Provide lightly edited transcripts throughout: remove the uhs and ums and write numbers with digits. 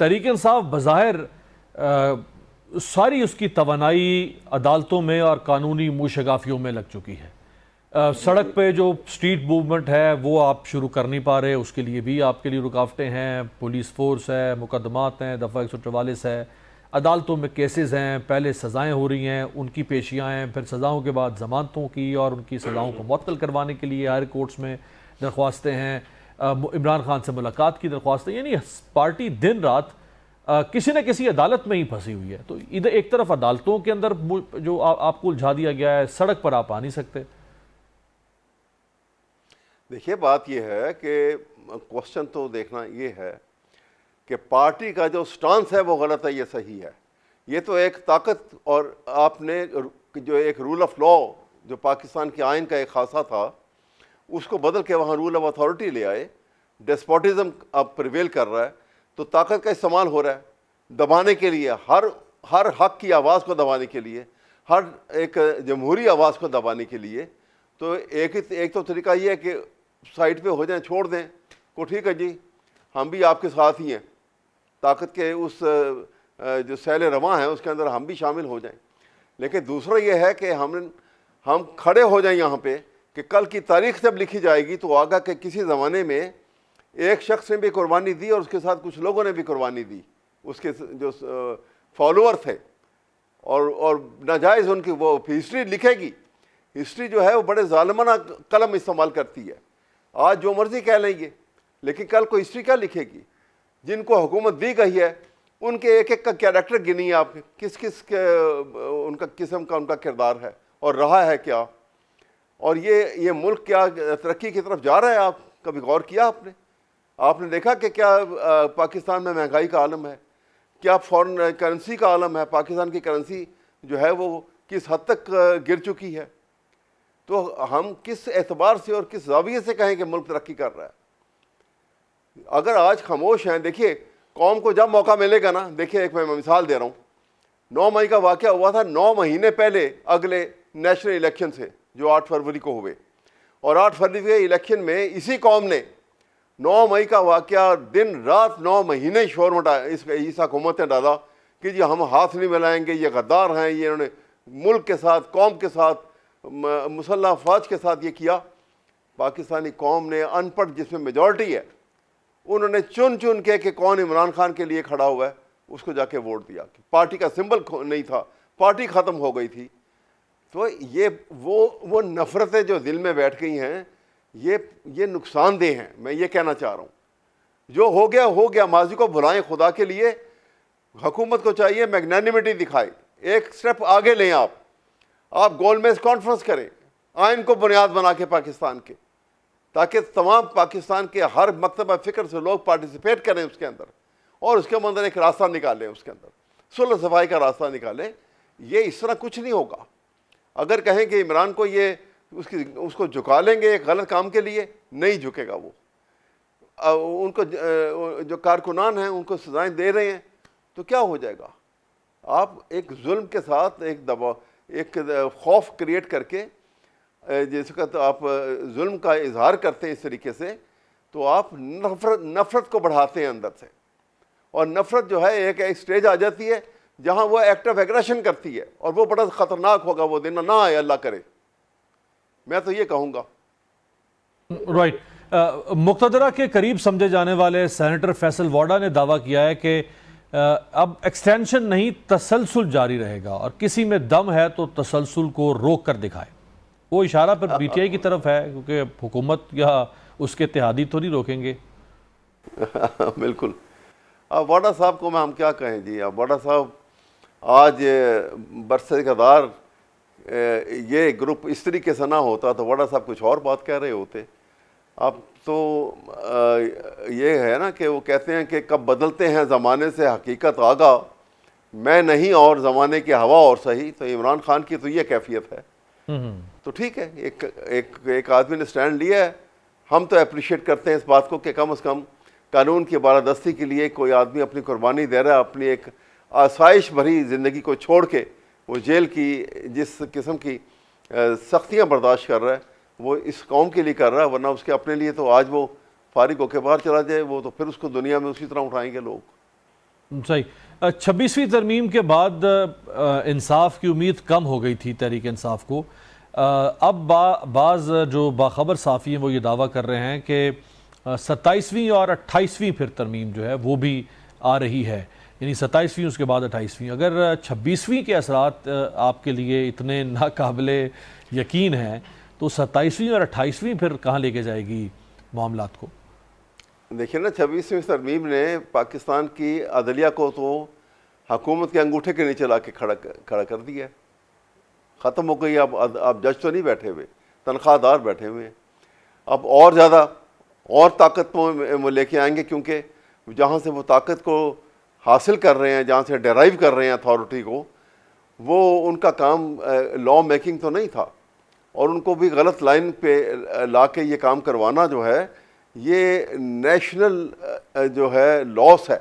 तहरीक इंसाफ बज़ाहिर सारी उसकी तवानाई अदालतों में और कानूनी मूशगाफियों में लग चुकी है। सड़क पे जो स्ट्रीट मूवमेंट है वो आप शुरू कर नहीं पा रहे, उसके लिए भी आपके लिए रुकावटें हैं। पुलिस फोर्स है, मुकदमात हैं, दफ़ा 144 है, अदालतों में केसेस हैं, पहले सज़ाएँ हो रही हैं, उनकी पेशियाँ हैं, फिर सज़ाओं के बाद ज़मानतों की और उनकी सज़ाओं को मुअत्तल करवाने के लिए हायर कोर्ट्स में दरख्वास्तें हैं, इमरान खान से मुलाकात की दरख्वास्तें। यानी पार्टी दिन रात किसी न किसी अदालत में ही फंसी हुई है। तो इधर एक तरफ अदालतों के अंदर जो आपको उलझा दिया गया है, सड़क पर आप आ नहीं सकते। देखिए, बात यह है कि क्वेश्चन तो देखना ये है कि पार्टी का जो स्टांस है वो गलत है, ये सही है। ये तो एक ताकत, और आपने जो एक रूल ऑफ लॉ जो पाकिस्तान के आइन का एक खासा था उसको बदल के वहाँ रूल ऑफ अथॉरिटी ले आए। डेस्पोटिज्म अब प्रिवेल कर रहा है, तो ताकत का इस्तेमाल हो रहा है दबाने के लिए, हर हक की आवाज़ को दबाने के लिए, हर एक जमहूरी आवाज़ को दबाने के लिए। तो एक तो तरीका ये है कि साइड पे हो जाएं, छोड़ दें को, ठीक है जी हम भी आपके साथ ही हैं, ताकत के उस जो सैल रवां है उसके अंदर हम भी शामिल हो जाएं। लेकिन दूसरा ये है कि हम खड़े हो जाएं यहाँ पे कि कल की तारीख जब लिखी जाएगी तो आगा के किसी ज़माने में एक शख्स ने भी कुर्बानी दी और उसके साथ कुछ लोगों ने भी कुर्बानी दी, उसके जो फॉलोअर थे, और नाजायज़ उनकी वो हिस्ट्री लिखेगी। हिस्ट्री जो है वो बड़े ज़ालिमाना कलम इस्तेमाल करती है। आज जो मर्ज़ी कह लेंगे, लेकिन कल को हिस्ट्री क्या लिखेगी? जिनको हुकूमत दी गई है उनके एक एक का कैरेक्टर गिनिए आप, किस किस के उनका किस्म का उनका किरदार है और रहा है क्या, और ये मुल्क क्या तरक्की की तरफ जा रहा है। आप कभी गौर किया आपने देखा कि क्या पाकिस्तान में महंगाई का आलम है, क्या फॉरेन करेंसी का आलम है, पाकिस्तान की करेंसी जो है वो किस हद तक गिर चुकी है। तो हम किस एतबार से और किस जाविये से कहें कि मुल्क तरक्की कर रहा है? अगर आज खामोश हैं, देखिए कौम को जब मौका मिलेगा ना, देखिए एक मैं मिसाल दे रहा हूँ, 9 मई का वाक़या हुआ था 9 महीने पहले अगले नेशनल इलेक्शन से जो 8 फरवरी को हुए, और 8 फरवरी के इलेक्शन में इसी कौम ने 9 मई का वाक़या दिन रात 9 महीने शोर मचाया, इस हुकूमत ने डाला कि जी हम हाथ नहीं मिलाएंगे, ये गद्दार हैं, ये इन्होंने मुल्क के साथ, कौम के साथ, मुसल्लह अफवाज के साथ ये किया। पाकिस्तानी कौम ने, अनपढ़ जिसमें मेजॉरिटी है, उन्होंने चुन चुन के कौन इमरान खान के लिए खड़ा हुआ है उसको जाके वोट दिया। पार्टी का सिंबल नहीं था, पार्टी ख़त्म हो गई थी। तो ये वो नफ़रतें जो दिल में बैठ गई हैं, ये नुकसानदेह हैं। मैं ये कहना चाह रहा हूँ, जो हो गया, माजी को भुलाएं खुदा के लिए। हुकूमत को चाहिए मैग्नानिमिटी दिखाए, एक स्टेप आगे लें। आप गोलमेज कॉन्फ्रेंस करें, आइन को बुनियाद बना के पाकिस्तान के, ताकि तमाम पाकिस्तान के हर मकतब फ़िक्र से लोग पार्टिसिपेट करें उसके अंदर, और उसके अंदर एक रास्ता निकालें, उसके अंदर सुलह सफाई का रास्ता निकालें। ये इस तरह कुछ नहीं होगा। अगर कहें कि इमरान को ये उसको झुका लेंगे एक गलत काम के लिए, नहीं झुकेगा वो। उनको जो कारकुनान हैं उनको सजाएं दे रहे हैं तो क्या हो जाएगा? आप एक जुल्म के साथ एक दबाव, एक खौफ क्रिएट करके जिसका तो आप जुल्म का इजहार करते हैं इस तरीके से, तो आप नफ़रत को बढ़ाते हैं अंदर से। और नफ़रत जो है एक स्टेज आ जाती है जहां वो एक्ट ऑफ एग्रेशन करती है, और वो बड़ा ख़तरनाक होगा वो दिन, ना आए अल्लाह करे। मैं तो ये कहूँगा। राइट। मुक़्तदरा के करीब समझे जाने वाले सेनेटर फैसल वाडा ने दावा किया है कि अब एक्सटेंशन नहीं, तसलसल जारी रहेगा, और किसी में दम है तो तसलसल को रोक कर दिखाए। वो इशारा पर पीटीआई की तरफ है, क्योंकि हुकूमत या उसके इत्तेहादी तो नहीं रोकेंगे। बिल्कुल। अब वाडा साहब को हम क्या कहें जी। अब वाडा साहब आज बरसदार ये ग्रुप इस तरीके से ना होता तो वाडा साहब कुछ और बात कह रहे होते। अब तो ये है ना कि वो कहते हैं कि कब बदलते हैं ज़माने से हकीकत आगा, मैं नहीं और ज़माने की हवा और सही। तो इमरान खान की तो ये कैफियत है। तो ठीक है, एक आदमी ने स्टैंड लिया है, हम तो अप्रिशिएट करते हैं इस बात को कि कम से कम कानून की बालादस्ती के लिए कोई आदमी अपनी कुर्बानी दे रहा है, अपनी एक आसाइश भरी ज़िंदगी को छोड़ के वो जेल की जिस किस्म की सख्तियाँ बर्दाश्त कर रहा है वो इस कौम के लिए कर रहा है। वरना उसके अपने लिए तो आज वो फारिग होकर बाहर चला जाए, वो तो फिर उसको दुनिया में उसी तरह उठाएंगे लोग। सही। 26वीं तरमीम के बाद इंसाफ की उम्मीद कम हो गई थी तहरीक इंसाफ को। अब बाज़ जो बाखबर साफ़ी हैं वो ये दावा कर रहे हैं कि 27वीं और 28वीं फिर तरमीम जो है वो भी आ रही है, यानी 27वीं उसके बाद 28वीं। अगर 26वीं के असरात आपके लिए इतने नाकाबिले यकीन हैं तो 27वीं और 28वीं फिर कहाँ लेके जाएगी मामलात को? देखिए ना, 26वीं तरमीम ने पाकिस्तान की अदलिया को तो हुकूमत के अंगूठे के नीचे ला के खड़ा कर दिया है। ख़त्म हो गई। अब जज तो नहीं बैठे हुए, तनख्वाहदार बैठे हुए हैं। अब और ज़्यादा और ताकत वो लेके आएंगे, क्योंकि जहाँ से वो ताकत को हासिल कर रहे हैं, जहाँ से डेराइव कर रहे हैं अथॉरिटी को, वो उनका काम लॉ मेकिंग तो नहीं था। और उनको भी गलत लाइन पे ला के ये काम करवाना जो है, ये नेशनल जो है लॉस है।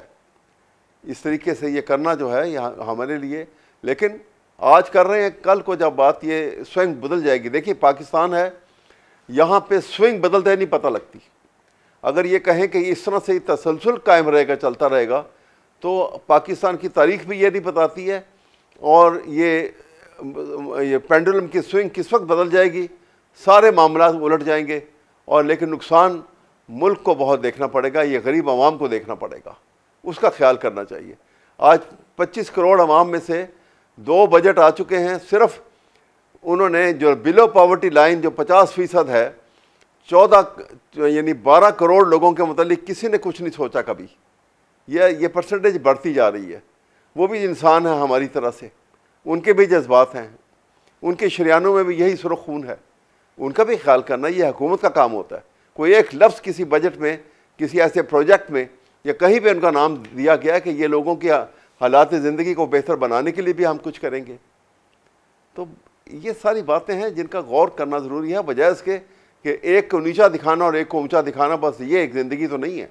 इस तरीके से ये करना जो है यहाँ हमारे लिए, लेकिन आज कर रहे हैं, कल को जब बात ये स्विंग बदल जाएगी। देखिए पाकिस्तान है, यहाँ पे स्विंग बदलते नहीं पता लगती। अगर ये कहें कि इस तरह से तसलसल कायम रहेगा, चलता रहेगा, तो पाकिस्तान की तारीख भी ये नहीं बताती है। और ये पेंडुलम की स्विंग किस वक्त बदल जाएगी, सारे मामला उलट जाएंगे। और लेकिन नुकसान मुल्क को बहुत देखना पड़ेगा, ये गरीब आवाम को देखना पड़ेगा, उसका ख्याल करना चाहिए। आज 25 करोड़ आवाम में से 2 बजट आ चुके हैं। सिर्फ उन्होंने जो बिलो पॉवर्टी लाइन जो 50% है, 14 यानी 12 करोड़ लोगों के मुतालिक किसी ने कुछ नहीं सोचा कभी। ये परसेंटेज बढ़ती जा रही है। वो भी इंसान है हमारी तरह से, उनके भी जज्बात हैं, उनके शरियानों में भी यही सुर्ख खून है। उनका भी ख्याल करना ये हुकूमत का काम होता है। कोई एक लफ्ज़ किसी बजट में, किसी ऐसे प्रोजेक्ट में या कहीं पे उनका नाम दिया गया कि ये लोगों की हालात ज़िंदगी को बेहतर बनाने के लिए भी हम कुछ करेंगे, तो ये सारी बातें हैं जिनका गौर करना ज़रूरी है, बजाय इसके कि एक को नीचा दिखाना और एक को ऊंचा दिखाना। बस ये एक ज़िंदगी तो नहीं है।